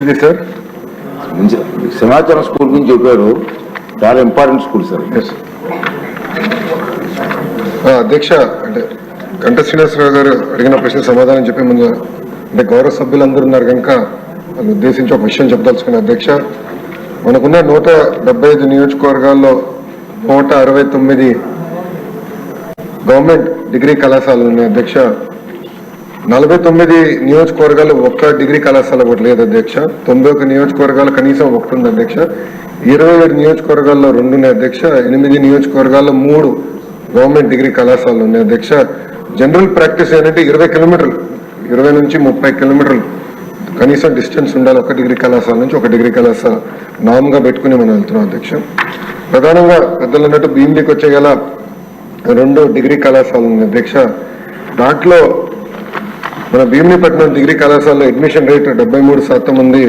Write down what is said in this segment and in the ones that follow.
Sir సమాచారం school గురించి చెప్పారు. చాలా ఇంపార్టెంట్ స్కూల్ సార్. అధ్యక్ష, అంటే గంట శ్రీనివాసరావు గారు అడిగిన ప్రశ్న సమాధానం చెప్పే ముందు అంటే గౌరవ సభ్యులందరూ ఉన్నారు కనుక వాళ్ళు ఉద్దేశించి ఒక విషయం చెప్పదలుచుకున్న అధ్యక్ష, మనకున్న 175 నియోజకవర్గాల్లో 169 గవర్నమెంట్ డిగ్రీ కళాశాలలు ఉన్నాయి అధ్యక్ష. 49 నియోజకవర్గాలు ఒక్క డిగ్రీ కళాశాల ఒకటి లేదు అధ్యక్ష. 91 నియోజకవర్గాలు కనీసం ఒకటి ఉంది అధ్యక్ష. 27 నియోజకవర్గాల్లో 2 ఉన్నాయి అధ్యక్ష. 8 నియోజకవర్గాల్లో 3 గవర్నమెంట్ డిగ్రీ కళాశాలలు ఉన్నాయి అధ్యక్ష. జనరల్ ప్రాక్టీస్ ఏంటంటే 20 కిలోమీటర్లు, 20 నుంచి 30 కిలోమీటర్లు కనీసం డిస్టెన్స్ ఉండాలి ఒక డిగ్రీ కళాశాల నుంచి ఒక డిగ్రీ కళాశాల నామ్గా పెట్టుకుని మనం వెళ్తున్నాం అధ్యక్ష. ప్రధానంగా పెద్దలు అన్నట్టు భీమిలీకి వచ్చే గల 2 డిగ్రీ కళాశాలలు ఉన్నాయి అధ్యక్ష. దాంట్లో మన భీమిలీపట్నం డిగ్రీ కళాశాలలో అడ్మిషన్ రేట్ 73% ఉంది.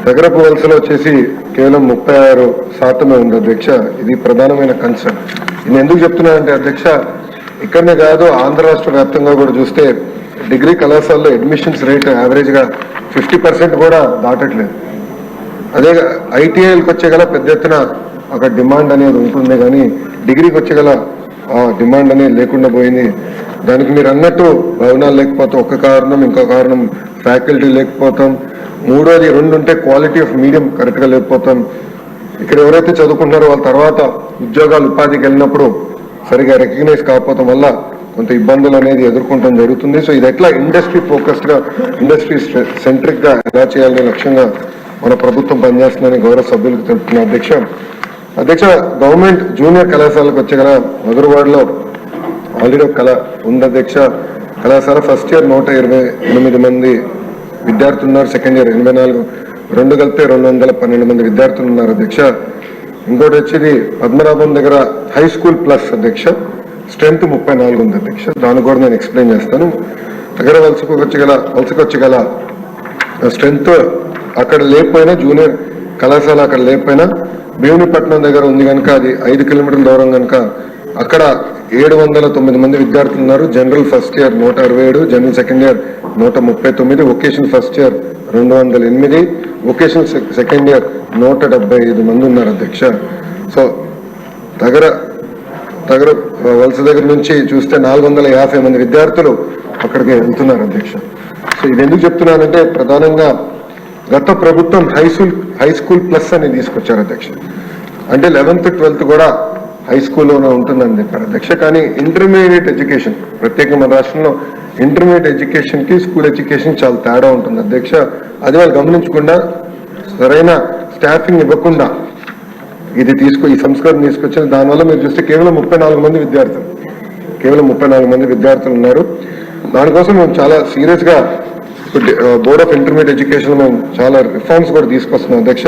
దగ్గరపు వలసలో వచ్చేసి కేవలం 36% ఉంది అధ్యక్ష. ఇది ప్రధానమైన కన్సర్న్. ఇది ఎందుకు చెప్తున్నానంటే అధ్యక్ష, ఇక్కడనే కాదు ఆంధ్ర రాష్ట్ర వ్యాప్తంగా కూడా చూస్తే డిగ్రీ కళాశాలలో అడ్మిషన్స్ రేట్ యావరేజ్ గా 50% కూడా దాటట్లేదు. అదే ఐటీఐలకు వచ్చే గల పెద్ద ఎత్తున ఒక డిమాండ్ అనేది ఉంటుంది, కానీ డిగ్రీకి వచ్చే గల డిమాండ్ అనేది లేకుండా పోయింది. దానికి మీరు అన్నట్టు భవనాలు లేకపోతే ఒక కారణం, ఇంకో కారణం ఫ్యాకల్టీ లేకపోతాం, మూడోది 2 ఉంటే క్వాలిటీ ఆఫ్ మీడియం కరెక్ట్గా లేకపోతాం. ఇక్కడ ఎవరైతే చదువుకుంటున్నారో వాళ్ళ తర్వాత ఉద్యోగాలు ఉపాధికి వెళ్ళినప్పుడు సరిగా రికగ్నైజ్ కాకపోవడం వల్ల కొంత ఇబ్బందులు అనేది ఎదుర్కొంటం జరుగుతుంది. సో ఇది ఎట్లా ఇండస్ట్రీ ఫోకస్డ్గా, ఇండస్ట్రీ సెంట్రిక్గా ఎలా చేయాలనే లక్ష్యంగా మన ప్రభుత్వం పనిచేస్తుందని గౌరవ సభ్యులకు తెలుపుతున్న అధ్యక్ష, గవర్నమెంట్ జూనియర్ కళాశాలకు వచ్చే గల మధురవాడలో ఆల్రెడీ ఒక కళ ఉంది అధ్యక్ష. కళాశాల ఫస్ట్ ఇయర్ 128 మంది విద్యార్థులు ఉన్నారు. సెకండ్ ఇయర్ 84, 2 కలిపితే 212 మంది విద్యార్థులు ఉన్నారు అధ్యక్ష. ఇంకోటి వచ్చేది పద్మనాభం దగ్గర హై స్కూల్ ప్లస్ అధ్యక్ష, స్ట్రెంత్ 34 ఉంది అధ్యక్ష. దాన్ని కూడా నేను ఎక్స్ప్లెయిన్ చేస్తాను. దగ్గర వలసకు వచ్చగల స్ట్రెంత్ అక్కడ లేకపోయినా, జూనియర్ కళాశాల అక్కడ లేకపోయినా భీమిలీపట్నం దగ్గర ఉంది కనుక అది 5 కిలోమీటర్ల దూరం కనుక అక్కడ 709 మంది విద్యార్థులు ఉన్నారు. General first year 167, general second year 139, vocational first year 208, vocational second year 175 మంది ఉన్నారు అధ్యక్ష. సో దగ్గర వలస దగ్గర నుంచి చూస్తే 450 మంది విద్యార్థులు అక్కడికి వెళ్తున్నారు అధ్యక్ష. సో ఇది ఎందుకు చెప్తున్నానంటే ప్రధానంగా గత ప్రభుత్వం హై స్కూల్ ప్లస్ అని తీసుకొచ్చారు అధ్యక్ష. అంటే 11th, 12th కూడా హై స్కూల్లోనే ఉంటుందని చెప్పారు అధ్యక్ష. కానీ ఇంటర్మీడియట్ ఎడ్యుకేషన్, ప్రత్యేకంగా మన రాష్ట్రంలో ఇంటర్మీడియట్ ఎడ్యుకేషన్ కి స్కూల్ ఎడ్యుకేషన్ చాలా తేడా ఉంటుంది అధ్యక్ష. అది వాళ్ళు గమనించకుండా సరైన స్టాఫింగ్ ఇవ్వకుండా ఈ సంస్కరణ తీసుకొచ్చిన దానివల్ల మీరు చూస్తే కేవలం 34 మంది విద్యార్థులు ఉన్నారు. దానికోసం మేము చాలా సీరియస్ గా బోర్డ్ ఆఫ్ ఇంటర్మీడియట్ ఎడ్యుకేషన్ మేము చాలా రిఫార్మ్స్ కూడా తీసుకొస్తున్నాం అధ్యక్ష.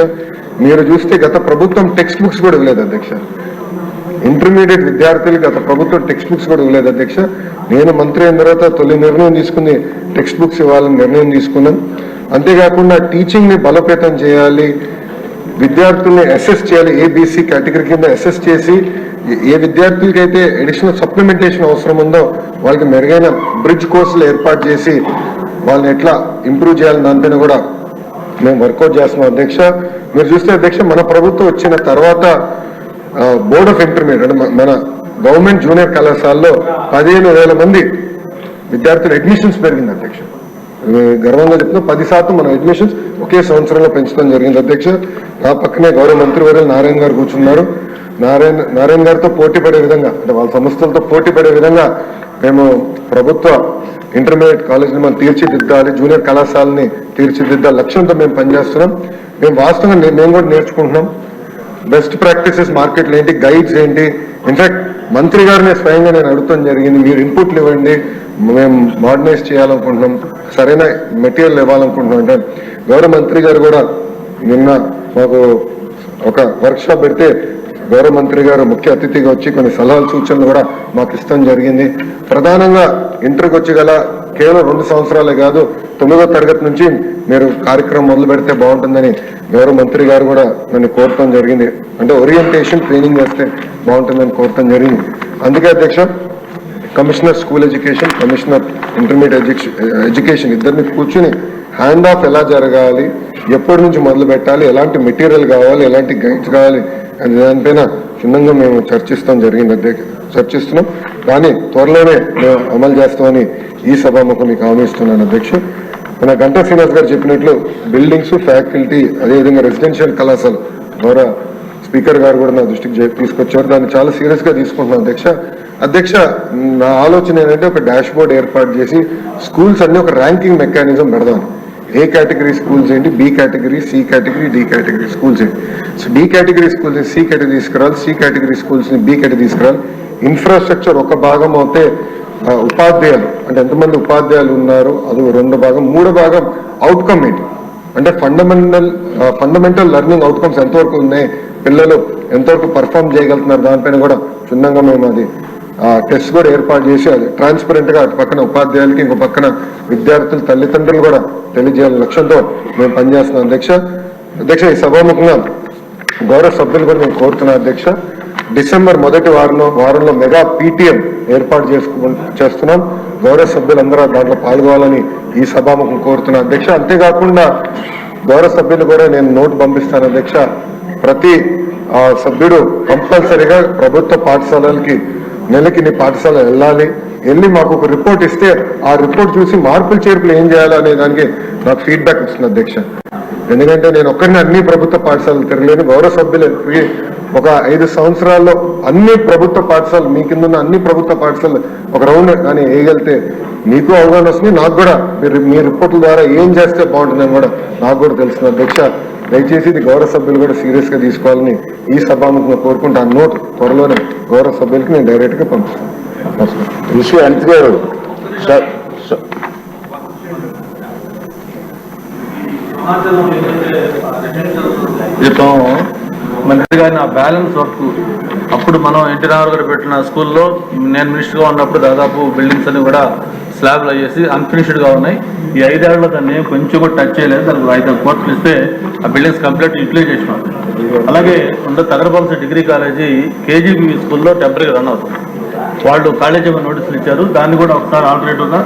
మీరు చూస్తే గత ప్రభుత్వం టెక్స్ట్ బుక్స్ కూడా ఇవ్వలేదు అధ్యక్ష. ఇంటర్మీడియట్ విద్యార్థులకు గత ప్రభుత్వం టెక్స్ట్ బుక్స్ కూడా ఇవ్వలేదు అధ్యక్ష. నేను మంత్రి అయిన తర్వాత తొలి నిర్ణయం తీసుకుని టెక్స్ట్ బుక్స్ ఇవ్వాలని నిర్ణయం తీసుకున్నాం. అంతేకాకుండా టీచింగ్ ని బలోపేతం చేయాలి, విద్యార్థుల్ని అసెస్ చేయాలి, ఏబిసి కేటగిరీ కింద అసెస్ చేసి ఏ విద్యార్థులకైతే అడిషనల్ సప్లిమెంటేషన్ అవసరం ఉందో వాళ్ళకి మెరుగైన బ్రిడ్జ్ కోర్సులు ఏర్పాటు చేసి వాళ్ళని ఎట్లా ఇంప్రూవ్ చేయాలని దానిపైన కూడా మేము వర్కౌట్ చేస్తున్నాం అధ్యక్ష. మీరు చూస్తే అధ్యక్ష, మన ప్రభుత్వం వచ్చిన తర్వాత బోర్డ్ ఆఫ్ ఇంటర్మీడియట్ అంటే మన గవర్నమెంట్ జూనియర్ కళాశాలలో 15,000 మంది విద్యార్థుల అడ్మిషన్స్ పెరిగింది అధ్యక్ష. గర్వంగా చెప్తున్నా 10% మన అడ్మిషన్స్ ఒకే సంవత్సరంలో పెంచడం జరిగింది అధ్యక్ష. నా పక్కనే గౌరవ మంత్రి వర్యులు నారాయణ గారు కూర్చున్నారు. నారాయణ గారితో పోటీ పడే విధంగా, అంటే వాళ్ళ సంస్థలతో పోటీ పడే విధంగా మేము ప్రభుత్వ ఇంటర్మీడియట్ కాలేజీని మనం తీర్చిదిద్దాలి, జూనియర్ కళాశాలని తీర్చిదిద్దాలి లక్ష్యంతో మేము పనిచేస్తున్నాం. మేము వాస్తవంగా మేము కూడా నేర్చుకుంటున్నాం. బెస్ట్ ప్రాక్టీసెస్ మార్కెట్లు ఏంటి, గైడ్స్ ఏంటి. ఇన్ఫాక్ట్ మంత్రి గారిని స్వయంగా నేను అడుగుతాం జరిగింది, మీరు ఇన్పుట్లు ఇవ్వండి, మేము మోడర్నైజ్ చేయాలనుకుంటున్నాం, సరైన మెటీరియల్ ఇవ్వాలనుకుంటున్నాం. అంటే గౌరవ మంత్రి గారు కూడా నిన్న మాకు ఒక వర్క్ షాప్ పెడితే గౌరవ మంత్రి గారు ముఖ్య అతిథిగా వచ్చి కొన్ని సలహాలు సూచనలు కూడా మాకు ఇష్టం జరిగింది. ప్రధానంగా ఇంటర్కి వచ్చి గల కేవలం 2 సంవత్సరాలే కాదు, 9వ తరగతి నుంచి మీరు కార్యక్రమం మొదలు పెడితే బాగుంటుందని గౌరవ మంత్రి గారు కూడా నన్ను కోరటం జరిగింది. అంటే ఓరియంటేషన్ ట్రైనింగ్ చేస్తే బాగుంటుందని కోరటం జరిగింది. అందుకే అధ్యక్ష, commissioner school education, commissioner intermediate education ఇద్దరిని కూర్చుని హ్యాండ్ ఆఫ్ ఎలా జరగాలి, ఎప్పటి నుంచి మొదలు పెట్టాలి, ఎలాంటి మెటీరియల్ కావాలి, ఎలాంటి గైడ్స్ కావాలి అనే దానిపైన క్షుణ్ణంగా మేము చర్చిస్తున్నాం. కానీ త్వరలోనే మేము అమలు చేస్తామని ఈ సభాముఖం మీకు హామీ ఇస్తున్నాను అధ్యక్ష. మన గంటా శ్రీనివాస్ గారు చెప్పినట్లు బిల్డింగ్స్, ఫ్యాకల్టీ, అదేవిధంగా రెసిడెన్షియల్ కళాశాల ద్వారా స్పీకర్ గారు కూడా నా దృష్టికి తీసుకొచ్చారు. దాన్ని చాలా సీరియస్ గా తీసుకుంటున్నాను అధ్యక్ష. నా ఆలోచన ఏంటంటే ఒక డాష్ బోర్డ్ ఏర్పాటు చేసి స్కూల్స్ అన్ని ఒక ర్యాంకింగ్ మెకానిజం పెడదాం. ఏ కేటగిరీ స్కూల్స్ ఏంటి, B category, C category, D category schools ఏంటి. సో డి కేటగిరీ స్కూల్స్ ని సి కేటగిరీ తీసుకురావాలి, సి కేటగిరీ స్కూల్స్ ని బి కేటగిరీ తీసుకురావాలి. ఇన్ఫ్రాస్ట్రక్చర్ ఒక భాగం అవుతే ఉపాధ్యాయులు అంటే ఎంతమంది ఉపాధ్యాయులు ఉన్నారు అది రెండో భాగం. మూడో భాగం అవుట్కమ్ ఏంటి అంటే ఫండమెంటల్ లెర్నింగ్ అవుట్కమ్స్ ఎంతవరకు ఉన్నాయి, పిల్లలు ఎంతవరకు పర్ఫామ్ చేయగలుగుతున్నారు, దానిపైన కూడా క్షుణ్ణంగా మేము అది టెస్ట్ కూడా ఏర్పాటు చేసి అది ట్రాన్స్పరెంట్ గా అటు పక్కన ఉపాధ్యాయులకి, ఇంకో పక్కన విద్యార్థులు తల్లిదండ్రులు కూడా తెలియజేయాలని లక్ష్యంతో మేము పనిచేస్తున్నాం అధ్యక్ష. ఈ సభాముఖంగా గౌరవ సభ్యులు కూడా మేము కోరుతున్నాం అధ్యక్ష. డిసెంబర్ మొదటి వారంలో మెగా పీటీఎం ఏర్పాటు చేస్తున్నాం. గౌరవ సభ్యులందరూ దాంట్లో పాల్గొవాలని ఈ సభాముఖం కోరుతున్నాం అధ్యక్ష. అంతేకాకుండా గౌరవ సభ్యులు కూడా నేను నోటు పంపిస్తాను అధ్యక్ష. ప్రతి సభ్యుడు కంపల్సరిగా ప్రభుత్వ పాఠశాలలకి నెలకి నీ పాఠశాల వెళ్ళి మాకు ఒక రిపోర్ట్ ఇస్తే ఆ రిపోర్ట్ చూసి మార్పులు చేర్పులు ఏం చేయాలి అనే దానికి నాకు ఫీడ్బ్యాక్ ఇస్తుంది అధ్యక్ష. ఎందుకంటే నేను ఒక్కరిని అన్ని ప్రభుత్వ పాఠశాలలు తిరగలేను. గౌరవ సభ్యులు ఒక 5 సంవత్సరాల్లో అన్ని ప్రభుత్వ పాఠశాలలు మీ కింద ఉన్న అన్ని ప్రభుత్వ పాఠశాలలు ఒక రౌండ్ కానీ వేయగలిగితే మీకు అవగాహన వస్తుంది, నాకు కూడా మీ రిపోర్ట్ల ద్వారా ఏం చేస్తే బాగుంటుందని కూడా నాకు కూడా తెలుస్తుంది అధ్యక్ష. దయచేసి ఇది గౌరవ సభ్యులు కూడా సీరియస్ గా తీసుకోవాలని ఈ సభాముఖంగా కోరుకుంటా. ఆ నోట్ త్వరలోనే గౌరవ సభ్యులకి నేను డైరెక్ట్ గా పంపిస్తాను. మంత్రి గారిని ఆ బ్యాలెన్స్ వర్క్ అప్పుడు మనం ఎన్టీ రామారావు గారు పెట్టిన స్కూల్లో నేను మినిస్టర్గా ఉన్నప్పుడు దాదాపు బిల్డింగ్స్ అన్ని కూడా స్లాబ్లు అయ్యేసి అన్ఫినిష్డ్గా ఉన్నాయి. ఈ 5 ఏళ్లలో దాన్ని కొంచెం కూడా టచ్ చేయలేదు. దానికి 5 కోట్లు ఇస్తే ఆ బిల్డింగ్స్ కంప్లీట్ యూటిలైజ్ చేసినాం. అలాగే తగరపాలెం డిగ్రీ కాలేజీ కేజీబీ స్కూల్లో టెంపరీగా రన్ అవుతుంది. వాళ్ళు కాలేజీ నోటీసులు ఇచ్చారు, దాన్ని కూడా ఒకసారి ఆల్టర్నేటివ్గా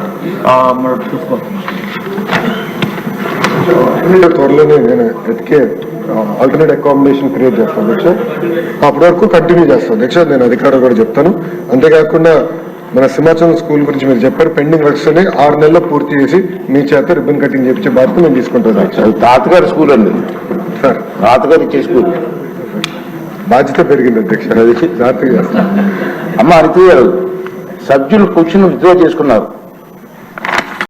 మనం చూసుకోవాలి. త్వరలోనే నేను ఎతికే ఆల్టర్నేట్ అకామిడేషన్ క్రియేట్ చేస్తాను అధ్యక్ష. అప్పటి వరకు కంటిన్యూ చేస్తాను అధ్యక్ష. నేను అధికారులు కూడా చెప్తాను. అంతేకాకుండా మన సింహాచలం స్కూల్ గురించి మీరు చెప్పారు, పెండింగ్ వర్క్స్ అని 6 నెలల్లో పూర్తి చేసి మీ చేత రిబ్బన్ కటింగ్ చేయించే బాధ్యత నేను తీసుకుంటాను అధ్యక్ష. తాతగారి స్కూల్ అండి సార్, తాతగారు ఇచ్చే స్కూల్ బాధ్యత పెరిగింది అధ్యక్ష. జాగ్రత్తగా చేస్తాను. అమ్మ అనిత గారు సభ్యులు క్వశ్చన్ విత్డ్రా చేసుకున్నారు.